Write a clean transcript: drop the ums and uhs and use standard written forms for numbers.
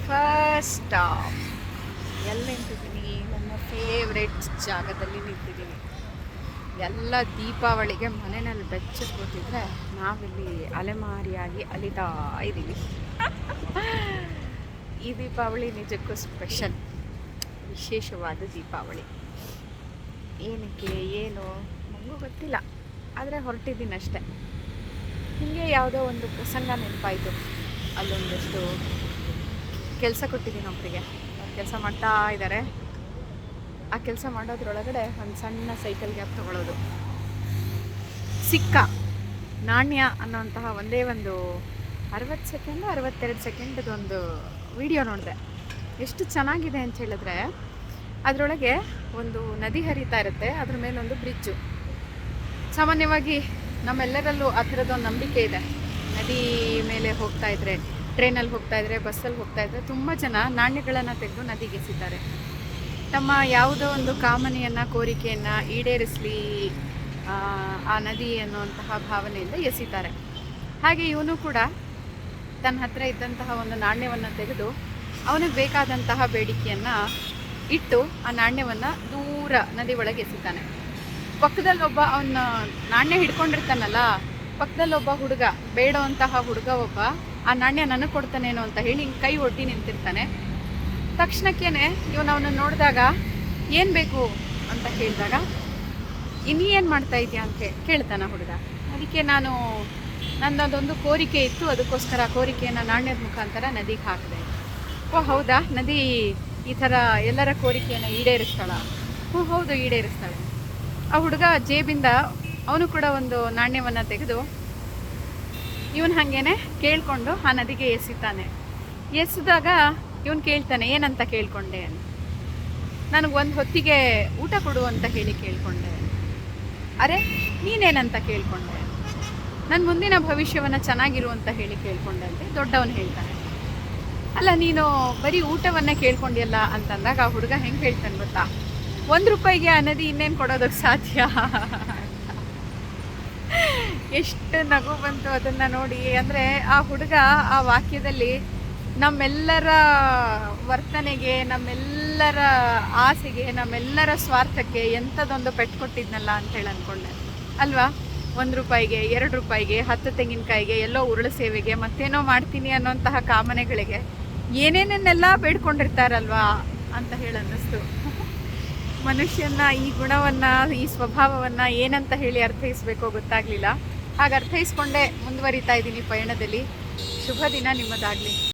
First stop ಎಲ್ಲಿ ನಿಂತಿದ್ದೀನಿ? ನನ್ನ favourite ಜಾಗದಲ್ಲಿ ನಿಂತಿದ್ದೀನಿ. ಎಲ್ಲ ದೀಪಾವಳಿಗೆ ಮನೆಯಲ್ಲಿ ಬೆಚ್ಚಗೆ ಕೂತಿದ್ರೆ ನಾವಿಲ್ಲಿ ಅಲೆಮಾರಿಯಾಗಿ ಅಲಿತಾ ಇದ್ದೀವಿ. ಈ ದೀಪಾವಳಿ ನಿಜಕ್ಕೂ ಸ್ಪೆಷಲ್, ವಿಶೇಷವಾದ ದೀಪಾವಳಿ. ಏನಕ್ಕೆ ಏನು ನನಗೂ ಗೊತ್ತಿಲ್ಲ, ಆದರೆ ಹೊರಟಿದ್ದೀನಿ ಅಷ್ಟೆ. ಹೀಗೆ ಯಾವುದೋ ಒಂದು ಪ್ರಸಂಗ ನೆನಪಾಯಿತು. ಅಲ್ಲೊಂದಷ್ಟು ಕೆಲಸ ಕೊಟ್ಟಿದ್ದೀನಿ ಒಬ್ಬರಿಗೆ, ಅವ್ರು ಕೆಲಸ ಮಾಡ್ತಾ ಇದ್ದಾರೆ. ಆ ಕೆಲಸ ಮಾಡೋದ್ರೊಳಗಡೆ ಒಂದು ಸಣ್ಣ ಸೈಕಲ್ ಗ್ಯಾಪ್ ತೊಗೊಳ್ಳೋದು ಸಿಕ್ಕ ನಾಣ್ಯ ಅನ್ನೋಂತಹ ಒಂದೇ ಒಂದು 60 ಸೆಕೆಂಡ್ 62 ಸೆಕೆಂಡ್ದೊಂದು ವಿಡಿಯೋ ನೋಡಿದೆ. ಎಷ್ಟು ಚೆನ್ನಾಗಿದೆ ಅಂತ ಹೇಳಿದ್ರೆ, ಅದರೊಳಗೆ ಒಂದು ನದಿ ಹರಿತಾ ಇರುತ್ತೆ, ಅದ್ರ ಮೇಲೊಂದು ಬ್ರಿಡ್ಜು. ಸಾಮಾನ್ಯವಾಗಿ ನಮ್ಮೆಲ್ಲರಲ್ಲೂ ಆ ಥರದ್ದೊಂದು ನಂಬಿಕೆ ಇದೆ. ನದಿ ಮೇಲೆ ಹೋಗ್ತಾ ಇದ್ರೆ, ಟ್ರೈನಲ್ಲಿ ಹೋಗ್ತಾ ಇದ್ರೆ, ಬಸ್ಸಲ್ಲಿ ಹೋಗ್ತಾ ಇದ್ರೆ ತುಂಬ ಜನ ನಾಣ್ಯಗಳನ್ನು ತೆಗೆದು ನದಿಗೆ ಎಸಿತಾರೆ. ತಮ್ಮ ಯಾವುದೋ ಒಂದು ಕಾಮನೆಯನ್ನು, ಕೋರಿಕೆಯನ್ನು ಈಡೇರಿಸಲಿ ಆ ನದಿ ಅನ್ನುವಂತಹ ಭಾವನೆಯಿಂದ ಎಸಿತಾರೆ. ಹಾಗೆ ಇವನು ಕೂಡ ತನ್ನ ಹತ್ರ ಇದ್ದಂತಹ ಒಂದು ನಾಣ್ಯವನ್ನು ತೆಗೆದು ಅವನಿಗೆ ಬೇಕಾದಂತಹ ಬೇಡಿಕೆಯನ್ನು ಇಟ್ಟು ಆ ನಾಣ್ಯವನ್ನು ದೂರ ನದಿ ಒಳಗೆ ಎಸಿತಾನೆ. ಪಕ್ಕದಲ್ಲೊಬ್ಬ ಅವನ ನಾಣ್ಯ ಹಿಡ್ಕೊಂಡಿರ್ತಾನಲ್ಲ, ಪಕ್ಕದಲ್ಲೊಬ್ಬ ಹುಡುಗ, ಬೇಡವಂತಹ ಹುಡುಗ ಒಬ್ಬ ಆ ನಾಣ್ಯ ನನಗೆ ಕೊಡ್ತಾನೇನೋ ಅಂತ ಹೇಳಿ ಹಿಂಗೆ ಕೈ ಒಡ್ಡಿ ನಿಂತಿರ್ತಾನೆ. ತಕ್ಷಣಕ್ಕೇನೆ ಇವನು ಅವನನ್ನು ನೋಡಿದಾಗ ಏನು ಬೇಕು ಅಂತ ಕೇಳಿದಾಗ, ಇನ್ನೂ ಏನು ಮಾಡ್ತಾ ಇದೆಯಾ ಅಂತ ಕೇಳ್ತಾನ ಹುಡುಗ. ಅದಕ್ಕೆ ನನ್ನದೊಂದು ಕೋರಿಕೆ ಇತ್ತು, ಅದಕ್ಕೋಸ್ಕರ ಕೋರಿಕೆಯನ್ನು ನಾಣ್ಯದ ಮುಖಾಂತರ ನದಿಗೆ ಹಾಕಿದೆ. ಓ ಹೌದಾ, ನದಿ ಈ ಥರ ಎಲ್ಲರ ಕೋರಿಕೆಯನ್ನು ಈಡೇರಿಸ್ತಾಳ? ಹ್ಞೂ ಹೌದು, ಈಡೇರಿಸ್ತಾಳೆ. ಆ ಹುಡುಗ ಜೇಬಿಂದ ಅವನು ಕೂಡ ಒಂದು ನಾಣ್ಯವನ್ನು ತೆಗೆದು ಇವನು ಹಾಗೇನೆ ಕೇಳಿಕೊಂಡು ಆ ನದಿಗೆ ಎಸಿತಾನೆ. ಎಸಿದಾಗ ಇವನು ಕೇಳ್ತಾನೆ, ಏನಂತ ಕೇಳ್ಕೊಂಡೆ? ನನಗೆ ಒಂದು ಹೊತ್ತಿಗೆ ಊಟ ಕೊಡು ಅಂತ ಹೇಳಿ ಕೇಳ್ಕೊಂಡೆ. ಅರೆ ನೀನೇನಂತ ಕೇಳ್ಕೊಂಡೆ? ನನ್ನ ಮುಂದಿನ ಭವಿಷ್ಯವನ್ನು ಚೆನ್ನಾಗಿರು ಅಂತ ಹೇಳಿ ಕೇಳ್ಕೊಂಡೆ ಅಂತ ದೊಡ್ಡವನು ಹೇಳ್ತಾನೆ. ಅಲ್ಲ, ನೀನು ಬರೀ ಊಟವನ್ನು ಕೇಳ್ಕೊಂಡಿಯಲ್ಲ ಅಂತಂದಾಗ ಆ ಹುಡುಗ ಹೆಂಗೆ ಹೇಳ್ತಾನೆ ಗೊತ್ತಾ? 1 ರೂಪಾಯಿಗೆ ಆ ನದಿ ಇನ್ನೇನು ಕೊಡೋದಕ್ಕೆ ಸಾಧ್ಯ? ಎಷ್ಟು ನಗು ಬಂತು ಅದನ್ನು ನೋಡಿ. ಅಂದರೆ ಆ ಹುಡುಗ ಆ ವಾಕ್ಯದಲ್ಲಿ ನಮ್ಮೆಲ್ಲರ ವರ್ತನೆಗೆ, ನಮ್ಮೆಲ್ಲರ ಆಸೆಗೆ, ನಮ್ಮೆಲ್ಲರ ಸ್ವಾರ್ಥಕ್ಕೆ ಎಂಥದ್ದೊಂದು ಪೆಟ್ಟು ಕೊಟ್ಟಿದ್ನಲ್ಲ ಅಂತೇಳಿ ಅಂದ್ಕೊಂಡೆ ಅಲ್ವಾ. 1 ರೂಪಾಯಿಗೆ, 2 ರೂಪಾಯಿಗೆ, 10 ತೆಂಗಿನಕಾಯಿಗೆ, ಎಲ್ಲೋ ಉರುಳು ಸೇವೆಗೆ, ಮತ್ತೇನೋ ಮಾಡ್ತೀನಿ ಅನ್ನೋಂತಹ ಕಾಮನೆಗಳಿಗೆ ಏನೇನೆಲ್ಲ ಬೇಡ್ಕೊಂಡಿರ್ತಾರಲ್ವಾ ಅಂತ ಹೇಳಿ ಅನ್ನಿಸ್ತು. ಮನುಷ್ಯನ ಈ ಗುಣವನ್ನು, ಈ ಸ್ವಭಾವವನ್ನು ಏನಂತ ಹೇಳಿ ಅರ್ಥೈಸಬೇಕೋ ಗೊತ್ತಾಗಲಿಲ್ಲ. ಹಾಗೆ ಅರ್ಥೈಸ್ಕೊಂಡೇ ಮುಂದುವರಿತಾ ಇದ್ದೀನಿ ಪಯಣದಲ್ಲಿ. ಶುಭ ದಿನ ನಿಮ್ಮದಾಗಲಿ.